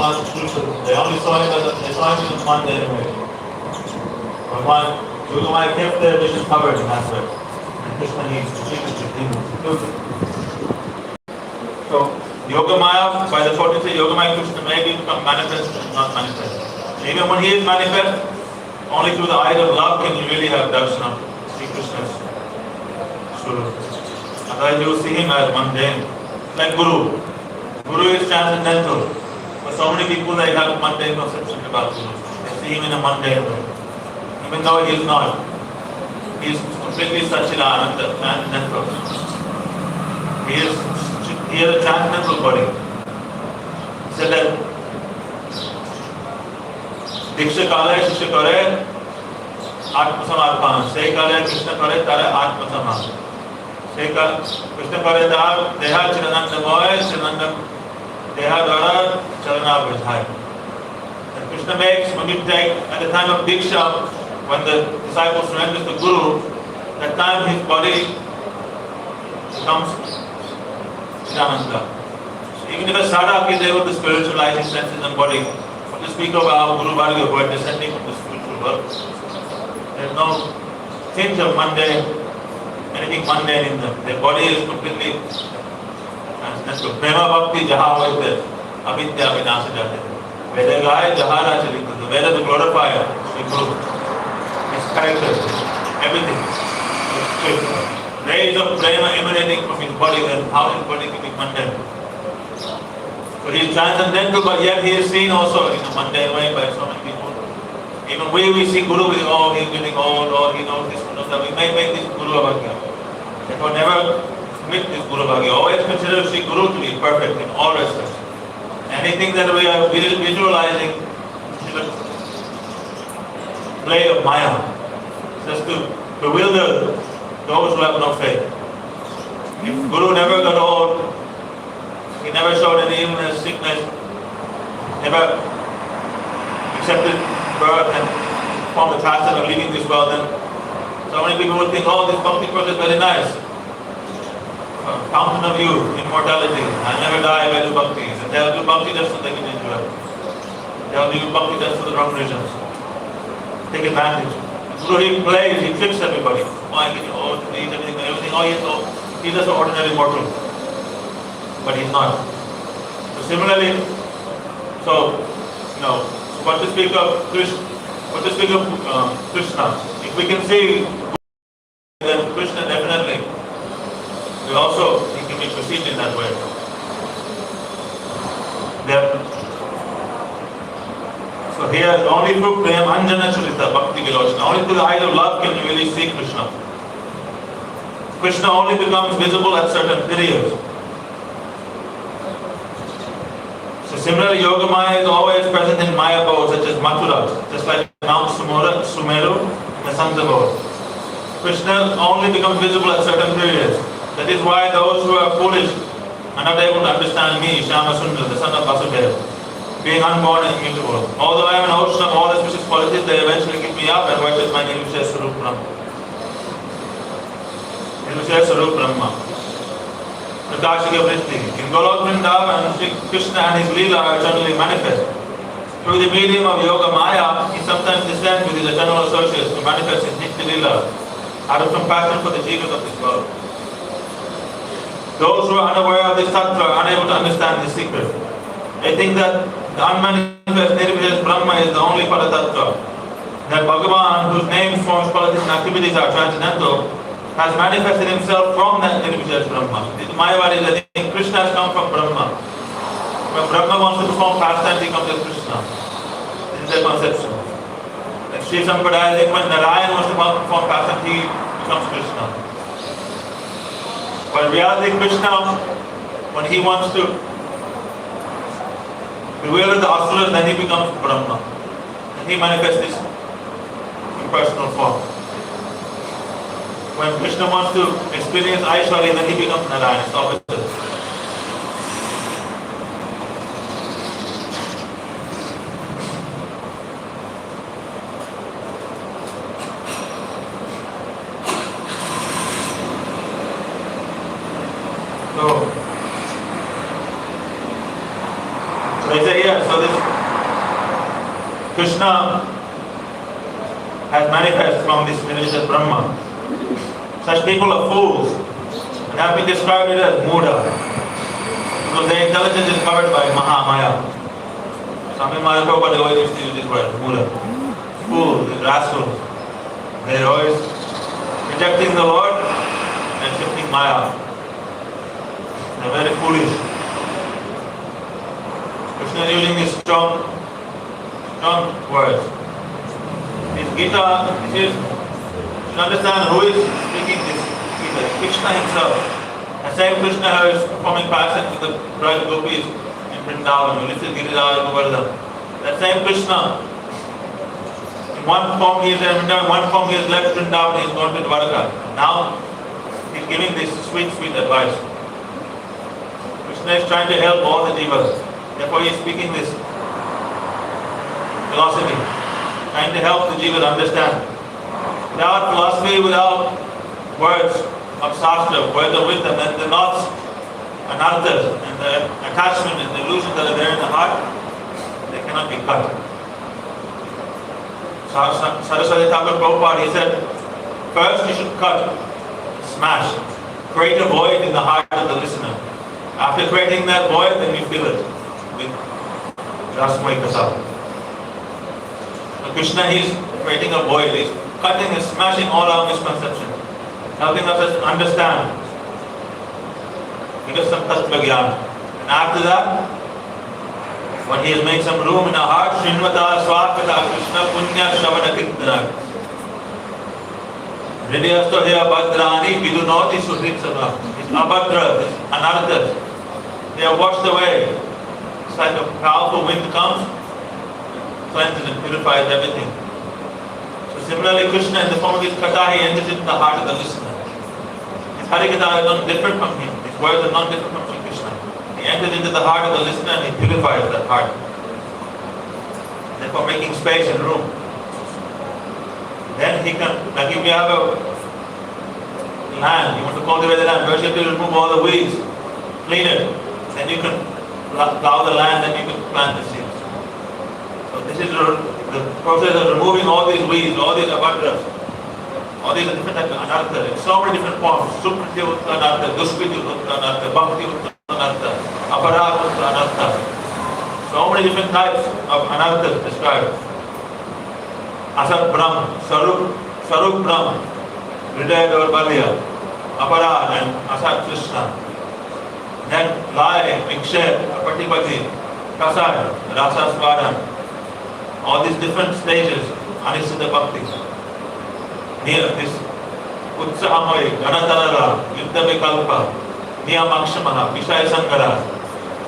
They only saw him in the mundane way. Bhagwan, Yogamaya kept their vision covered in that way. And Krishna needs to keep it. So, Yogamaya, by the potency of Yogamaya, Krishna may become manifest and not manifest. Even when he is manifest, only through the eye of love can you really have darshan of Sri Krishna's Swarup. Otherwise you will see him as mundane. Like Guru. Guru is transcendental. But so many people they have mundane conception about Guru. They see him in a mundane way. Even though he is not. He is completely Satchidananda, transcendental. He has a transcendental body. He said that Diksha Kale, Shishya Kare, Atma Samarpan. Say Kale, Krishna Kare, Tare Atma Samarpan. Say Kale, Krishna Kare, Deha Chirananda Moy, Chirananda, Deha Dara, Charana Vijay. And Krishna makes, when you take, at the time of Diksha, when the disciple surrenders to Guru, that time his body becomes Chirananda. So even if a sadhak is able to spiritualize his senses and body, to speak of our Guru Bhagavad who are descending from the spiritual world. There is no tinge of mundane, anything mundane in them. Their body is completely transcendental. Prema Bhakti Jaha Vaidya, Avidya Vinasa Jate. Veda Gaya Jahara Chalikta. The Veda to glorify Sri Guru. His character, everything. Rays of prema emanating from his body and how his body can be mundane. So he is transcendental, but yet he is seen also in a mundane way by so many people. Even we see Guru, we think, oh, he is getting old, or he knows this, he knows that. We may make this Guru Bhagavad. Therefore, never commit this Guru Bhagavad. Always consider Sri Guru to be perfect in all respects. Anything that we are visualizing is a play of Maya, just to bewilder those who have no faith. If Guru never got old, he never showed any illness, sickness, never accepted birth and formed the task of leaving this world. Then so many people would think, oh, this Bhakti process is very nice. Fountain of youth, immortality, I never die if I do Bhakti. And they'll do Bhakti just so they can enjoy it. They'll do Bhakti just for the wrong reasons. Take advantage. So he plays, he tricks everybody. Oh, I get old, he eats everything. Oh, he's old. He's just an ordinary mortal. But he's not. So similarly, what to speak of Krishna, if we can see then Krishna definitely, he can be perceived in that way. So here, only through Prem Anjana Charita Bhakti Vilochana, only through the eye of love can you really see Krishna. Krishna only becomes visible at certain periods. Similarly, Yogamaya is always present in Maya abodes such as Mathura, just like Mount Sumeru and Sanjabod. Krishna only becomes visible at certain periods. That is why those who are foolish are not able to understand me, Shama Sundar, the son of Vasudeva, being unborn and immutable. Although I am an ocean of all auspicious qualities, they eventually give me up and worship my Nirvishaya Swarup Brahma. Nirvishaya Swarup Brahma. Prakashika Vritti. In Golok Vrindavan, Krishna and his Leela are eternally manifest. Through the medium of Yoga Maya, he sometimes descends with his eternal associates to manifest his Nitya Leela out of compassion for the jivas of this world. Those who are unaware of this tattva are unable to understand this secret. They think that the unmanifest Nirvishaya Brahma is the only Paratattva. That Bhagavan, whose name, forms, qualities and activities are transcendental, has manifested himself from that Nirvishaya Brahma. The Mayavadis, I think Krishna has come from Brahma. When Brahma wants to perform pastimes, he comes as Krishna. This is their conception. Like Sri Sampradaya, I think when Narayan wants to perform pastimes, he becomes Krishna. But in reality, Krishna, when he wants to bewilder the asuras, then he becomes Brahma. And he manifests this impersonal form. When Krishna wants to experience Aishwarya, then he becomes Narayan. It's opposite. So they say, yeah, so this Krishna has manifested from this village of Brahma. Such people are fools and have been described as Muda, because their intelligence is covered by Mahamaya. Swami Maharaj Prabhupada always used to use this word, Muda. Fools, rascals. They are always rejecting the Lord and accepting Maya. They are very foolish. Krishna is using these strong words. This Gita, you should understand who is speaking this Gita. Krishna himself. The same Krishna who is performing passion with the bride gopis in Vrindavan, who lives in Giridhari, Govardhan. That same Krishna, in one form he is in Vrindavan, one form he has left Vrindavan, he is gone to Dwarka. Now he is giving this sweet advice. Krishna is trying to help all the jivas. Therefore he is speaking this philosophy, trying to help the jivas understand. Without philosophy, without words of Shastra, words of wisdom, then the knots and anarthas and the attachment and the illusions that are there in the heart, they cannot be cut. Saraswati Thakur Prabhupada, he said, first you should cut, smash, create a void in the heart of the listener. After creating that void, then you fill it with Rasmai Kasab. So Krishna, he is creating a void, he is cutting and smashing all our misconceptions, helping us understand because of Tattva Gyan. And after that, when he has made some room in our heart, Srinvata Swakata Krishna Punya Shavana Kirtana. Hridayasto Hya Bhadrani Vidunoti Sudhit Sabha. It's Abhadra, it's Anarthas. They are washed away. It's like a powerful wind comes, cleanses and purifies everything. So similarly, Krishna in the form of his Katha, he enters into the heart of the listener. His Harikatha is not different from him. His words are not different from Krishna. He enters into the heart of the listener and he purifies that heart. Therefore making space and room. Then he can, like if you have a land, you want to cultivate the land, first you have to remove all the weeds, clean it, then you can plow the land and you can plant the seeds. So this is the process of removing all these weeds, all these abhadras, all these different types of anarthas, in so many different forms. Sukriti Utta Anartha, Duskiti Utta Anartha, Bhakti Utta Anartha, Aparad Utta Anartha. So many different types of anarthas described. Asat Brahm, Sarup Brahm, Hridaya Gaurbalya, Aparad and Asat Krishna. Then Lai, Vikshet, Apatipati, Kasad, Rasa Swadan. All these different stages, Anisita Bhakti. Near this Utsahamai, Ganatarara, Yuddha Vikalpa, Niyamakshamaha, Vishaya Sankara,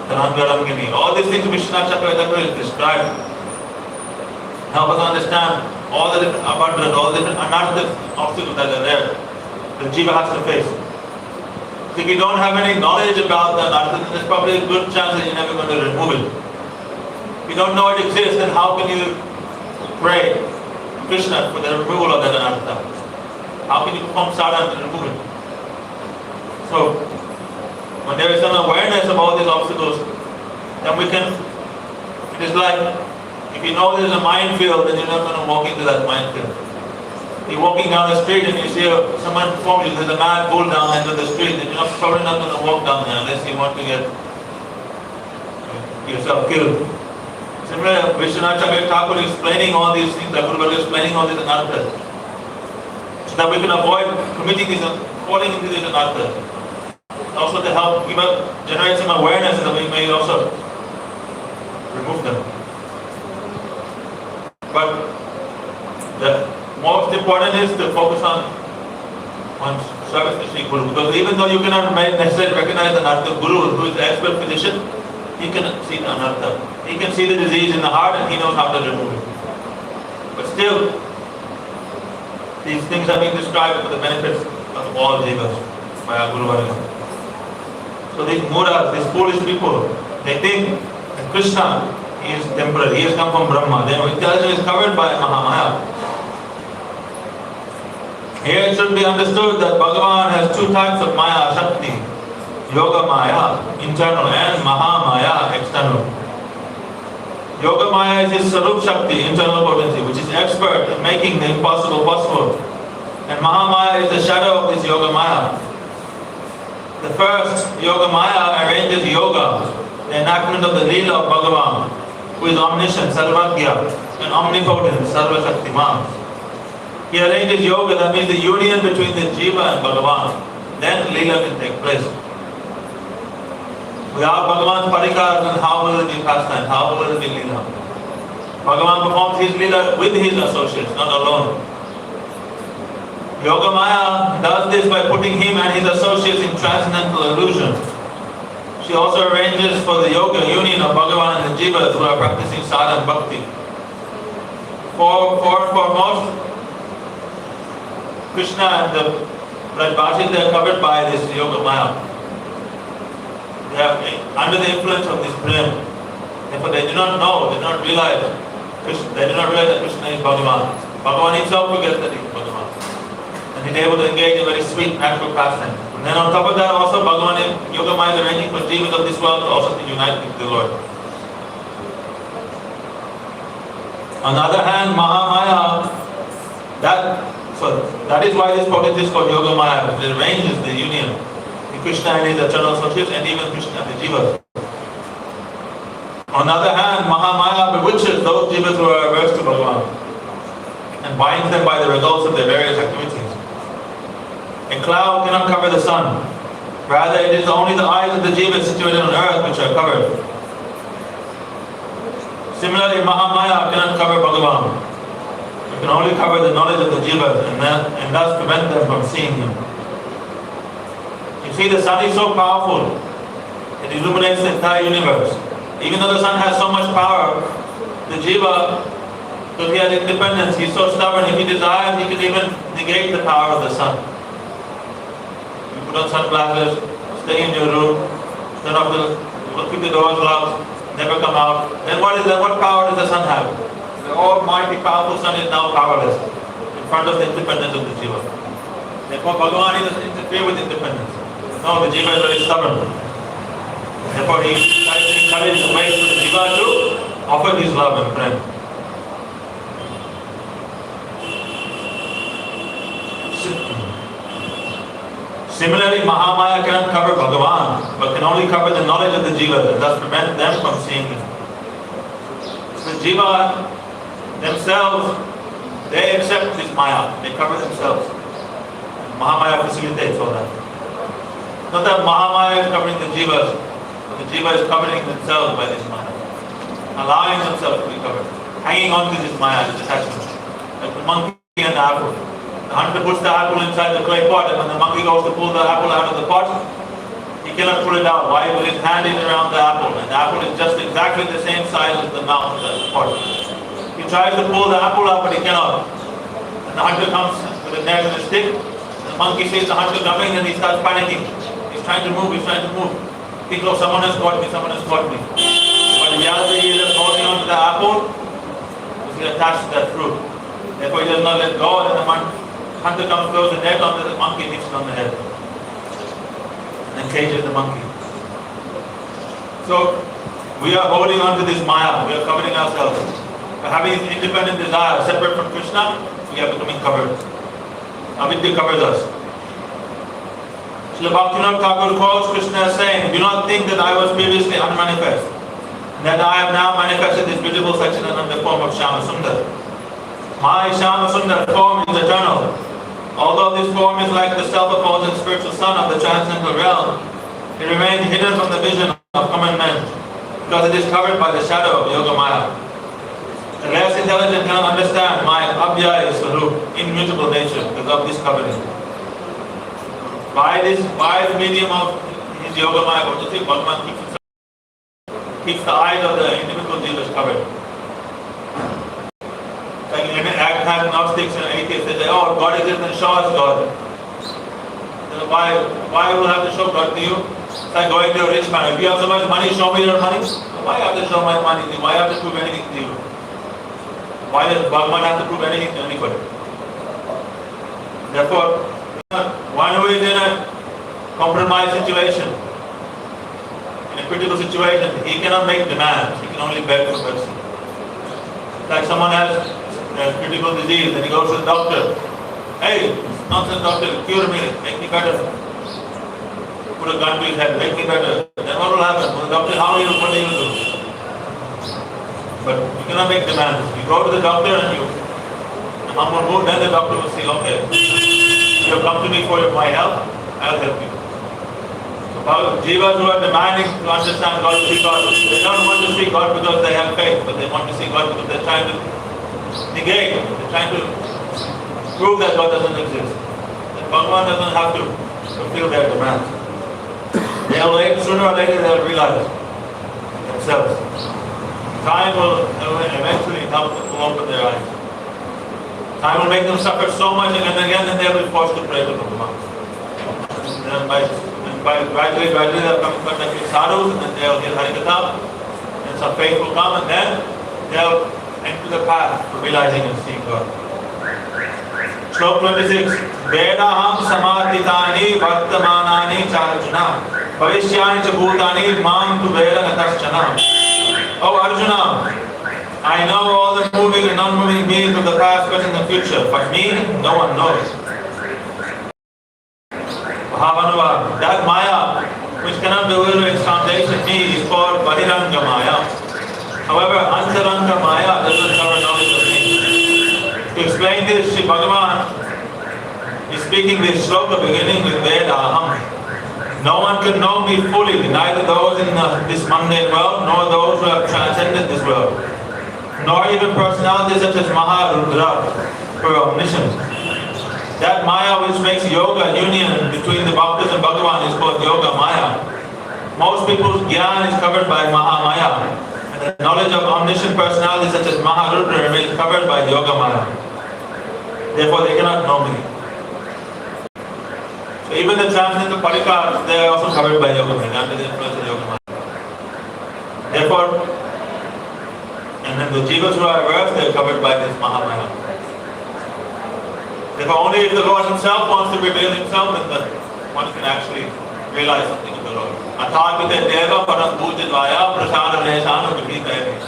Tarangaramgini. All these things Vishnu Chakraveda is described. Help us understand all the different abundant, all the different anarthas obstacles that are there. The jiva has to face. If you don't have any knowledge about the anarthas, then there's probably a good chance that you're never going to remove it. If you don't know it exists, then how can you pray Krishna for the removal of that anartha? How can you perform sadhana to remove it? So, when there is some awareness of all these obstacles, then we can, it is like, if you know there's a minefield, then you're not going to walk into that minefield. You're walking down the street and you see someone performing, there's a mad bull down the end of the street, then you're probably not going to walk down there unless you want to get yourself killed. Similarly, Vishwanath Thakur is explaining all these things, Guru is explaining all these anarthas, so that we can avoid committing these, falling into these anarthas. Also to help generate some awareness that we may also remove them. But the most important is to focus on one's service to Sri Guru, because even though you cannot necessarily recognize the anartha, Guru, who is the expert physician, he can see the anartha. He can see the disease in the heart and he knows how to remove it. But still, these things are being described for the benefits of all jivas by our Guru Varga. So these Muras, these foolish people, they think that Krishna is temporary, he has come from Brahma. Their intelligence is covered by Mahamaya. Here it should be understood that Bhagavan has two types of Maya, Shakti. Yoga Maya, internal, and Mahamaya, external. Yoga Maya is his Sarup Shakti, internal potency, which is expert in making the impossible possible. And Mahamaya is the shadow of this Yoga Maya. The first Yoga Maya arranges yoga, the enactment of the Leela of Bhagavan, who is omniscient, Sarvagya, and omnipotent, Sarva Shaktiman. He arranges yoga, that means the union between the Jiva and Bhagavan. Then Leela can take place. Without Bhagavan's parikar, then how will it be pastime? How will it be Leela? Bhagavan performs his Leela with his associates, not alone. Yoga Maya does this by putting him and his associates in transcendental illusion. She also arranges for the yoga union of Bhagavan and the Jivas who are practicing sadhana and bhakti. For most, Krishna and the Brajvasis, they are covered by this Yoga Maya. They are under the influence of this prem. Therefore they do not know, they do not realize that Krishna is Bhagavan. Bhagavan himself forgets that he is Bhagavan. And he is able to engage in very sweet natural pastime. And then on top of that also Bhagavan Yoga Maya is arranging for jivas of this world also to unite with the Lord. On the other hand, Mahamaya, that is why this potency is called Yoga Maya. It arranges the union in Krishna and his eternal associates and even Krishna and the jivas. On the other hand, Mahamaya bewitches those jivas who are averse to Bhagavan and binds them by the results of their various activities. A cloud cannot cover the sun. Rather, it is only the eyes of the jivas situated on earth which are covered. Similarly, Mahamaya cannot cover Bhagavan. It can only cover the knowledge of the jivas and thus prevent them from seeing him. You see, the sun is so powerful, it illuminates the entire universe. Even though the sun has so much power, the jiva, because he has independence, he's so stubborn, if he desires, he can even negate the power of the sun. You put on sunglasses, stay in your room, keep the doors locked, never come out. Then what power does the sun have? The almighty powerful sun is now powerless in front of the independence of the jiva. Therefore Bhagavan doesn't interfere with independence. No, the jiva is very stubborn. Therefore he tries to encourage the ways for the jiva to offer his love and prem. Similarly, Mahamaya cannot cover Bhagavan, but can only cover the knowledge of the jiva and thus prevent them from seeing him. So the jiva themselves, they accept this Maya, they cover themselves. Mahamaya facilitates all that. Not that Mahamaya is covering the jivas, but the jiva is covering themselves by this Maya, allowing themselves to be covered, hanging on to this Maya, this attachment, like the monkey and the apple. The hunter puts the apple inside the clay pot, and when the monkey goes to pull the apple out of the pot, he cannot pull it out. Why? Because his hand is around the apple, and the apple is just exactly the same size as the mouth of the pot. He tries to pull the apple out, but he cannot. And the hunter comes with a net and a stick, and the monkey sees the hunter coming, and he starts panicking. He's trying to move, He thinks, oh, someone has caught me. But in reality, he is just holding on to the apple, because he is attached to that fruit. Therefore, he does not let go, and the hunter comes, throws the net onto the monkey, hits it on the head, and then cages the monkey. So, we are holding on to this Maya, we are covering ourselves. By having independent desire separate from Krishna, we are becoming covered. Avidya covers us. Srila Bhaktivinoda Thakur quotes Krishna as saying, do not think that I was previously unmanifest, and that I have now manifested this beautiful Satchidananda form of Shyama Sundar. My Shyama Sundar form is eternal. Although this form is like the self-opposing spiritual sun of the transcendental realm, it remains hidden from the vision of common men, because it is covered by the shadow of Yoga Maya. The less intelligent cannot understand my Abhyaya Swarup, immutable nature, because of this covering. By the medium of his Yoga Maya, what do you think? Bhagavan keeps the eyes of the individual jivas covered. Like agnostics and atheists, they say, oh, God exists and show us God. Why will I have to show God to you? It's like going to a rich man. If you have so much money, show me your money. Why have to show my money to you? Why have to prove anything to you? Why does Bhagavan have to prove anything to anybody? Therefore, one who is in a compromised situation, in a critical situation, he cannot make demands. He can only beg for mercy. Like someone has a critical disease and he goes to the doctor. Hey, nonsense doctor, cure me, make me better. Put a gun to his head, make me better. Then what will happen? Well, the doctor, what do you do? But you cannot make demands. You go to the doctor and you humble mood, then the doctor will say, okay, you have come to me for my help, I'll help you. So jivas who are demanding to understand God, to see God, they don't want to see God because they have faith, but they want to see God because they're trying to negate, they're trying to prove that God doesn't exist. That Bhagavan doesn't have to fulfill their demands. Sooner or later they'll realize themselves. Time will eventually help them to open their eyes. Time will make them suffer so much again and again, and they'll be forced to pray to Bhagavan. And by gradually they'll come in contact with sadhus, and then they'll get Harikatha, and some faith will come, and then they'll enter the path to realizing and seeing God. Slok 26. Vedaham samadhitani vartamanani charjuna bhavishyani cha bhutani mam tu veda nataschana. Oh Arjuna, I know all the moving and non-moving beings of the past, present and future, but me, no one knows. Bhavanuva, that Maya, which cannot reveal its foundation, me, is called Bahiranga Maya. However, Antaranga Maya doesn't cover knowledge of me. To explain this, Sri Bhagavan is speaking this sloka beginning with Vedaham. No one can know me fully, neither those in this mundane world, nor those who have transcended this world, nor even personalities such as Maharaj.Bhagavad who are omniscient. That Maya which makes yoga union between the Bhaktas and Bhagavan is called Yoga Maya. Most people's Gyan is covered by Mahamaya, and the knowledge of omniscient personalities such as Maharudra remains covered by Yoga Maya. Therefore they cannot know me. So even the transcendental Parikas, they are also covered by Yoga Maya, under the influence of Yoga Maya. Therefore, and then the jivas who are averse, they are covered by this Mahamaya. Therefore, only if the Lord Himself wants to reveal Himself, then one can actually realize something of the Lord. Athāpite deva param pujadvaya prasāda lēsānu vibhītayate.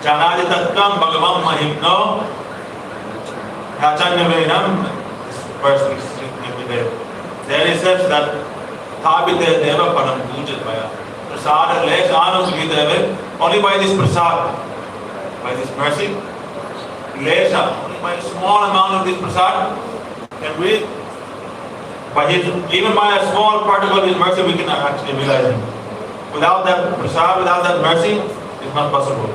Janādi tattam bhagavam mahimno yachanyavenam. Verse 63. There he says that Athāpite deva param pujadvaya prasāda lēsānu vibhītayate. Only by this prasad, by this mercy, Lesha, only by a small amount of this prasad can we, even by a small particle of His mercy, we cannot actually realize Him. Without that prasad, without that mercy, it's not possible.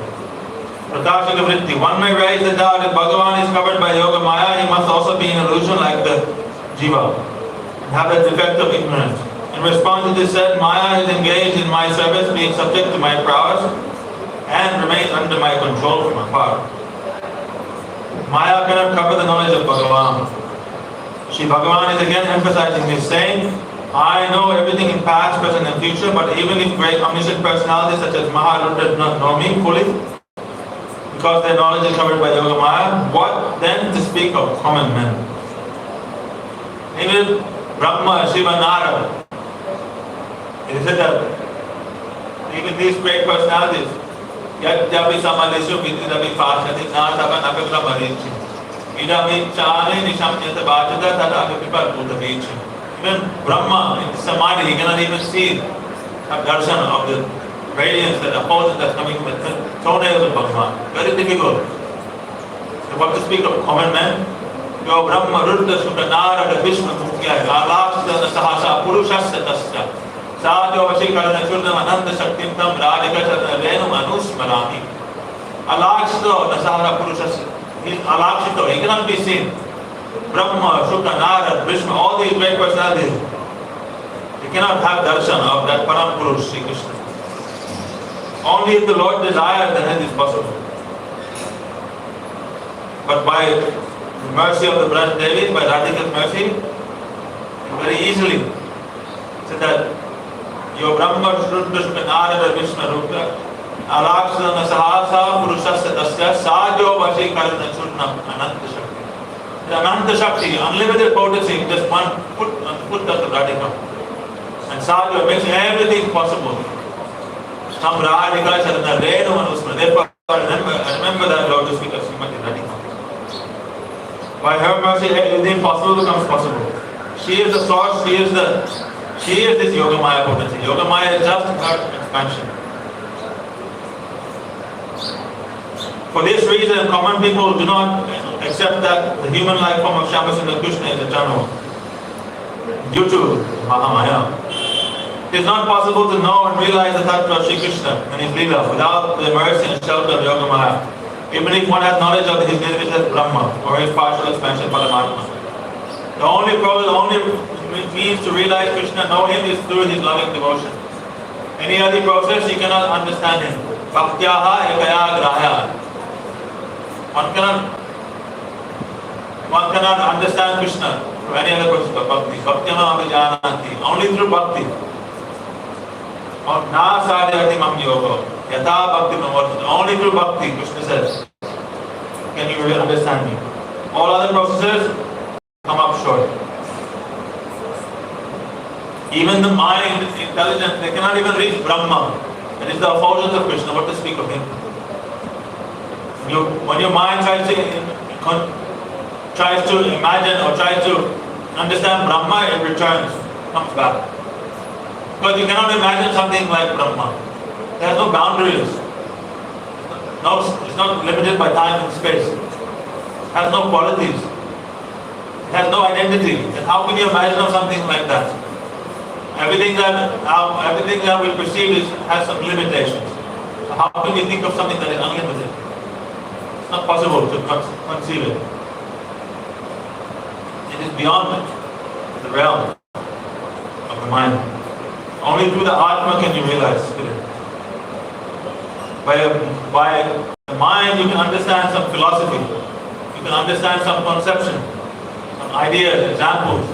Prakashika vritti. One may raise the doubt if Bhagavan is covered by Yoga Maya, he must also be in illusion like the Jiva, and have that defect of ignorance. In response to this said, Maya is engaged in my service, being subject to my prowess, and remains under my control from afar. Maya cannot cover the knowledge of Bhagavan. Shri Bhagavan is again emphasizing this, saying, I know everything in past, present and future, but even if great omniscient personalities such as Maharudra do not know me fully, because their knowledge is covered by Yoga Maya, what then to speak of common men? Even Brahma, Shiva, Narada, it is said that even these great personalities, Yadyapi samadeshu vidyapi pashati nāsava nakakra marichi. Idami chāne nishamyata bhajata tadapi piparputa vichi. Even Brahma in Samadhi, he cannot even see a darshan of the radiance that opposes that's coming from the toenails of Bhagavan. Very difficult. So what to speak of common men? Yo Brahma Rudra Shukra Narada Vishnu Mukhya Alāksana Sahasa Purushasya Tasya Sadhyo Vashikaran Churnam Ananda Shaktim Tam Radhika Chatan Renum Anusmarami. Alākshito Nasahara Purushasya. He is Alākshito, he cannot be seen. Brahma, Shukra, Narada, Vishnu, all these great personalities, they cannot have darshan of that Param Purush, Sri Krishna. Only if the Lord desires, then it is possible. But by the mercy of the Blessed Devi, by Radhika's mercy, very easily, so that Yo Brahma, Shukra, Narada, Vishnu, Rudra, Alāksana Sahasa Purushasya Tasya Sadhyo Vashikaran Churnam Ananta Shakti. The Ananta Shakti, unlimited potency, just one foot on the foot of the Radhika. And Sadhyo makes everything possible. Tam Raha Nikala Sadhana Renu Manusma. Therefore, remember that Lord is because Srimati Radhika. By her mercy, the impossible becomes possible. She is the source, she is this Yoga Maya potency. Yoga Maya is just her expansion. For this reason, common people do not accept that the human life form of Shyamasundar Krishna is eternal due to Mahamaya. It is not possible to know and realize the Tattva of Shri Krishna and his Leela without the mercy and shelter of Yoga Maya, even if one has knowledge of his Nirvishad Brahma or his partial expansion Paramatma. The only means to realize Krishna, know him, is through his loving devotion. Any other process, you cannot understand him. Bhaktyaha ekaya grahya. One cannot understand Krishna through any other process of bhakti. Bhaktyama abhijananti. Only through bhakti. Na sadhyati mam yoga. Yatha bhakti mamortha. Only through bhakti, Krishna says, can you really understand me. All other processes come up short. Even the mind, intelligence, they cannot even reach Brahma. That is the effulgence of Krishna, what to speak of him. When your mind tries to imagine or tries to understand Brahma, it returns, comes back. Because you cannot imagine something like Brahma. It has no boundaries. It's not limited by time and space. It has no qualities. It has no identity. And how can you imagine of something like that? Everything that we perceive has some limitations. So how can we think of something that is unlimited? It's not possible to conceive it. It is beyond the realm of the mind. Only through the Atma can you realize Spirit. By the mind you can understand some philosophy. You can understand some conception, some ideas, examples,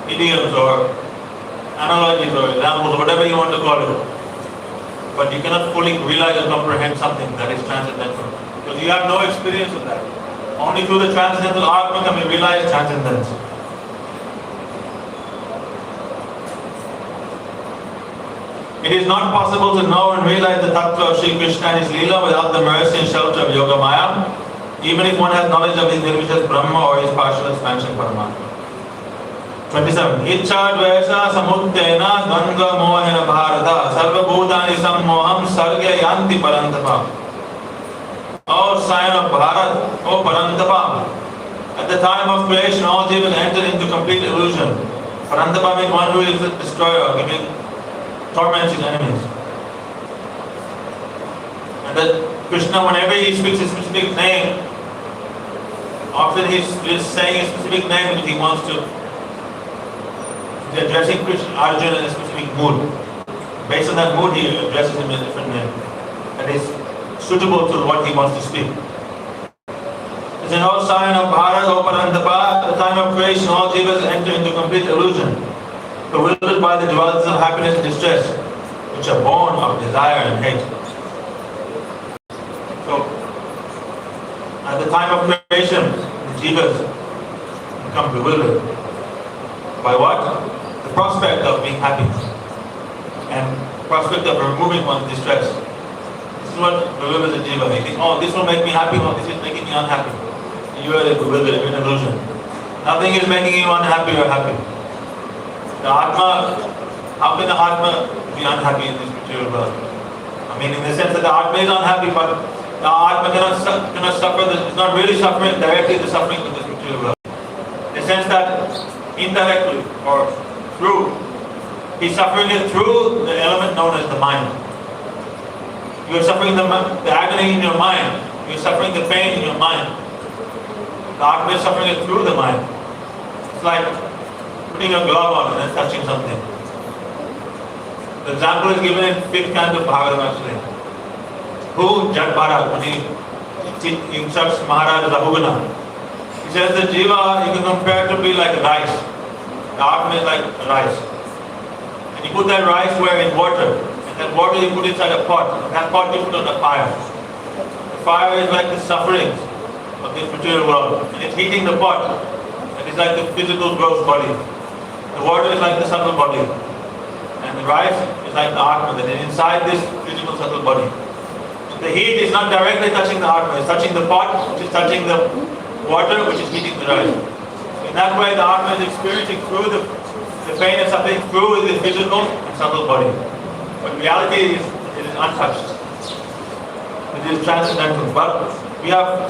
idioms or analogies or examples, or whatever you want to call it. But you cannot fully realize and comprehend something that is transcendental. Because you have no experience of that. Only through the transcendental Atma can we realize transcendence. It is not possible to know and realize the Tattva of Shri Krishna and his Leela without the mercy and shelter of Yoga Maya, even if one has knowledge of his Nirvishad Brahma or his partial expansion Paramatma. 27. Ichcha dvesa samuddena dvandva mohena bharata sarva bhutani sammoham sarga yanti parantapa. O sign of Bharat, O Parantapa, at the time of creation all jivas entered into complete illusion. Parantapa means one who is the destroyer, giving torments his enemies. And that Krishna, whenever he speaks a specific name, often he is saying a specific name because he wants to addressing Krishna, Arjuna in a specific mood. Based on that mood, he addresses him in a different name that is suitable to what he wants to speak. It's an old sign of Bharat, O Parantapa, at the time of creation, all jivas enter into complete illusion, bewildered by the developments of happiness and distress, which are born of desire and hate. So, at the time of creation, the jivas become bewildered. By what? The prospect of being happy and prospect of removing one's distress. This is what bewilders the jiva. He thinks, oh, this will make me happy, or this is making me unhappy. You are bewildered, you're in illusion. Nothing is making you unhappy or happy. The Atma, how can the Atma be unhappy in this material world? I mean, in the sense that the Atma is unhappy, but the Atma cannot suffer, it's not really suffering directly the suffering of this material world. In the sense that indirectly or through, he's suffering it through the element known as the mind. You are suffering the agony in your mind. You are suffering the pain in your mind. The Atma is suffering it through the mind. It's like putting a glove on and then touching something. The example is given in 5th canto of Bhagavatam actually. Who, Jat Bharat, when he instructs Maharaj.Bhagavad, he says the jiva you can compare to be like rice. The Atma is like rice. And you put that rice where in water. And that water you put inside a pot. And that pot you put on the fire. The fire is like the sufferings of this material world. And it's heating the pot. And it's like the physical gross body. The water is like the subtle body. And And the rice is like the Atma, that is inside this physical subtle body. So the heat is not directly touching the Atma, it's touching the pot, which is touching the water, which is heating the rice. So in that way, the Atma is experiencing through the pain and suffering through the physical and subtle body. But reality is untouched. It is transcendental. But we have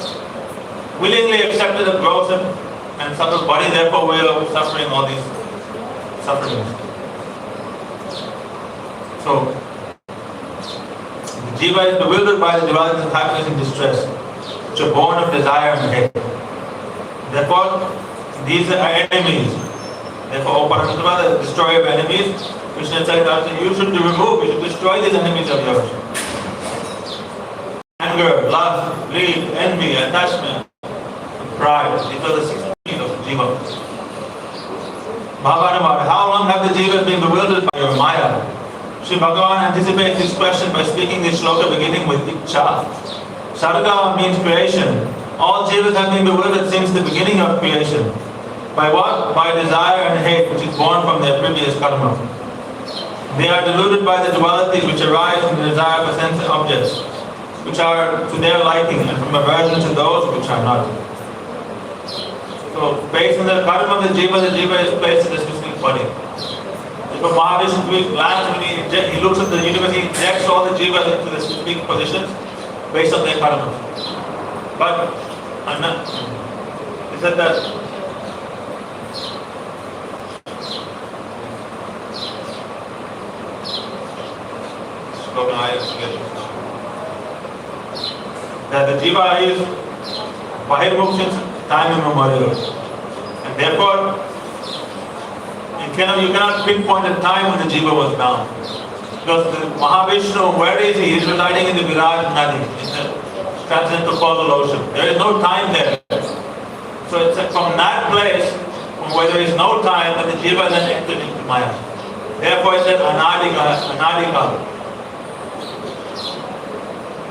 willingly accepted a gross and subtle body, therefore we are suffering all these sufferings. So, the jiva is bewildered by the dualities of happiness and distress, which are born of desire and hate. Therefore, these are enemies. Therefore, O Paramatma, the destroyer of enemies, Krishna said that you should remove, you should destroy these enemies of yours. Anger, lust, greed, envy, attachment, pride. These are the 6 enemies of the jiva. Bhagavad, how long have the jivas been bewildered by your maya? Sri Bhagavan anticipates this question by speaking this shloka beginning with Icha. Sarga means creation. All jivas have been bewildered since the beginning of creation. By what? By desire and hate, which is born from their previous karma. They are deluded by the dualities which arise from the desire for sense objects, which are to their liking, and from aversion to those which are not. So, based on the karma of the jiva is placed in the specific body. So Mahavishnu lands when he looks at the universe, he injects all the jivas into the specific positions based on their karma. But he said that the jiva is bahirmukh since time immemorial, and therefore you cannot pinpoint a time when the jiva was bound. Because the Mahavishnu, where is he? He is residing in the Virat Nadi, in the transcendental causal ocean. There is no time there. So it's from that place, from where there is no time, that the jiva then entered into Maya. Therefore it says Anadika.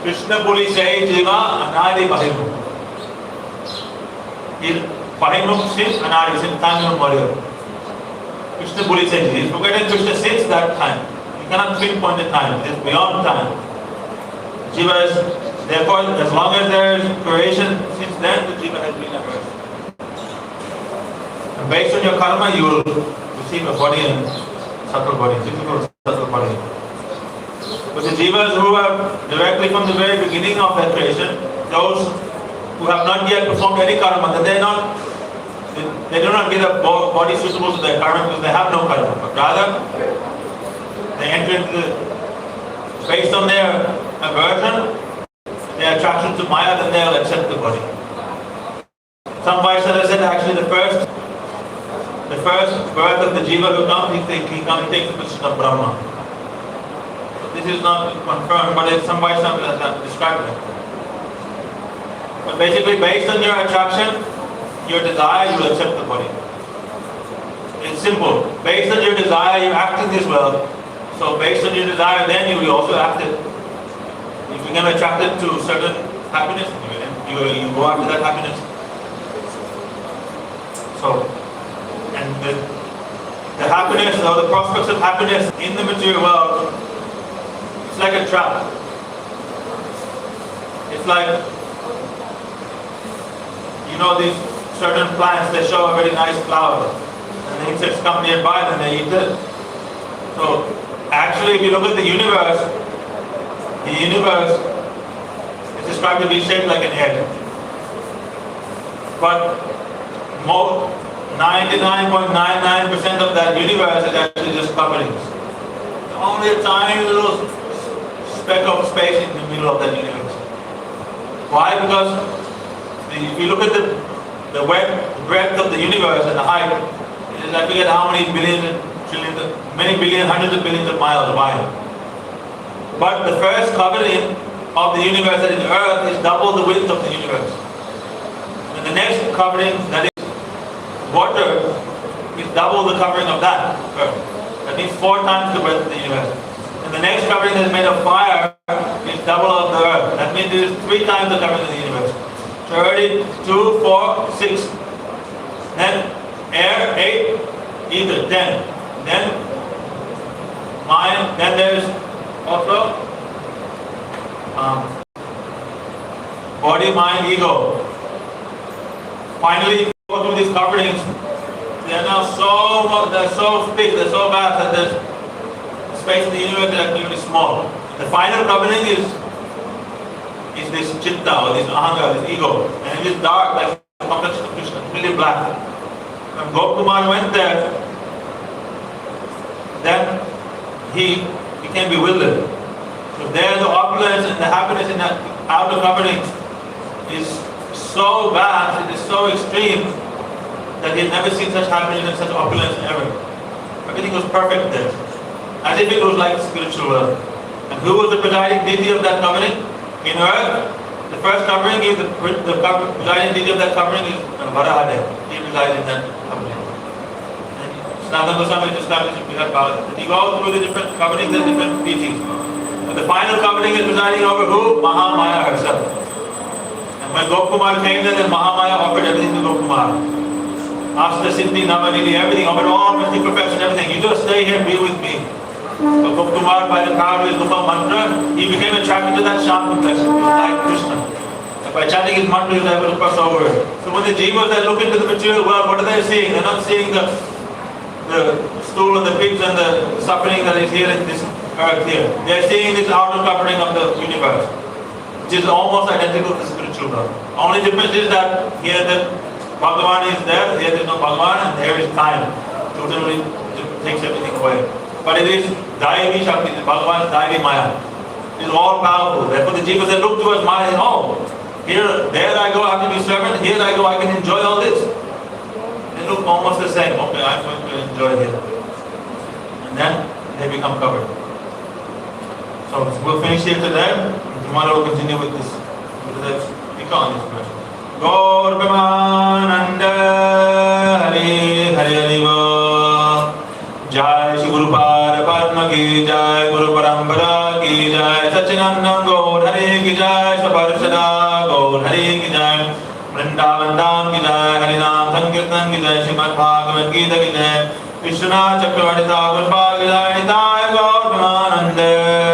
Krishna Puri says jiva Anadi Bahimukh. Bahimukh since Anadi, since time immemorial. Krishna Puri says he is forgetting Krishna since that time. You cannot pinpoint the time, it is beyond time. Jiva is, therefore, as long as there is creation, since then the jiva has been averse. And based on your karma, you will receive a body and subtle body, physical subtle body. But the jivas who are directly from the very beginning of their creation, those who have not yet performed any karma, they do not get a body suitable to their karma because they have no karma. But rather, they enter into based on their aversion, their attraction to Maya, then they will accept the body. Some Vaishnavas said actually the first birth of the jiva who comes, he takes the position of Brahma. This is not confirmed, but some Vaishnavas have described it. But basically, based on your attraction, your desire, you will accept the body. It's simple. Based on your desire, you act in this world. So based on your desire, then you will also act it. If you get attracted to certain happiness, you go after that happiness. So, and the happiness or the prospects of happiness in the material world, it's like a trap. It's like, these certain plants, they show a very nice flower, and the insects come nearby and they eat it. So actually, if you look at the universe is described to be shaped like an egg. But 99.99% of that universe is actually just coverings. Only a tiny little speck of space in the middle of that universe. Why? Because if you look at the breadth of the universe and the height, it is, I forget how many billions, trillions, many billion, hundreds of billions of miles wide. But the first covering of the universe, that is Earth, is double the width of the universe. And the next covering, that is water, is double the covering of that Earth. That means 4 times the breadth of the universe. And the next covering that is made of fire is double of the Earth. That means it is 3 times the covering of the universe. 30, 2, 4, 6. Then air, 8, ether, 10. Then mind. Then there's also body, mind, ego. Finally, you go through these coverings. They are now so much, they're so big, they're so vast that there's space in the universe that is really small. The final covering is this chitta or this ahanga, this ego. And it is dark, like the complexion of Krishna, it's really black. When Gopakumar went there, then he became bewildered. So there the opulence and the happiness in that outer covering is so vast, it is so extreme that he had never seen such happiness and such opulence ever. Everything was perfect there, as if it was like spiritual world. And who was the presiding deity of that covering? In earth, the first covering is the presiding deity of that covering is Varahadev. He resides in that covering. And Sanatana Goswami established in Bhagavad. He goes through the different coverings and different deities. But the final covering is presiding over who? Mahamaya herself. And when Gopakumar came there, then Mahamaya offered everything to Gopakumar. After Siddhi, Namanili, everything, offered all mystic perfection, everything. You just stay here and be with me. But Gopakumar, by the power of his Gopal mantra, he became attracted to that Sham complexion. He was like Krishna. And by chanting his mantra, he was able to cross over. So when the jivas that look into the material world, what are they seeing? They're not seeing the stool and the pigs and the suffering that is here in this earth here. They're seeing this outer covering of the universe, which is almost identical to the spiritual world. Only difference is that here the Bhagavan is there, here there is no Bhagavan, and there is time. Totally takes everything away. But it is Daivi Shakti, the Bhagavan is Daivi Maya. It is all powerful. Therefore the jivas that look towards Maya and there I go, I have to be servant, here I go, I can enjoy all this. They look almost the same. Okay, I'm going to enjoy here. And then they become covered. So we'll finish here today. Tomorrow we'll continue with this. We can't this question. Gaur Premananda Hare Hare Hariva Jai Shri Guru Pada Padma Ki Jai Guru Parampara Ki Jai Sachinanda Gaur Hare Ki Jai Swaparshada Gaur Hare Ki Jai Vrindavan Dham Ki Jai Harinam Sankirtan Ki Jai Srimad Bhagavad Gita Ki Jai Vishwanath Chakravarti Thakur Ki Jai Nitai Gaur Premananda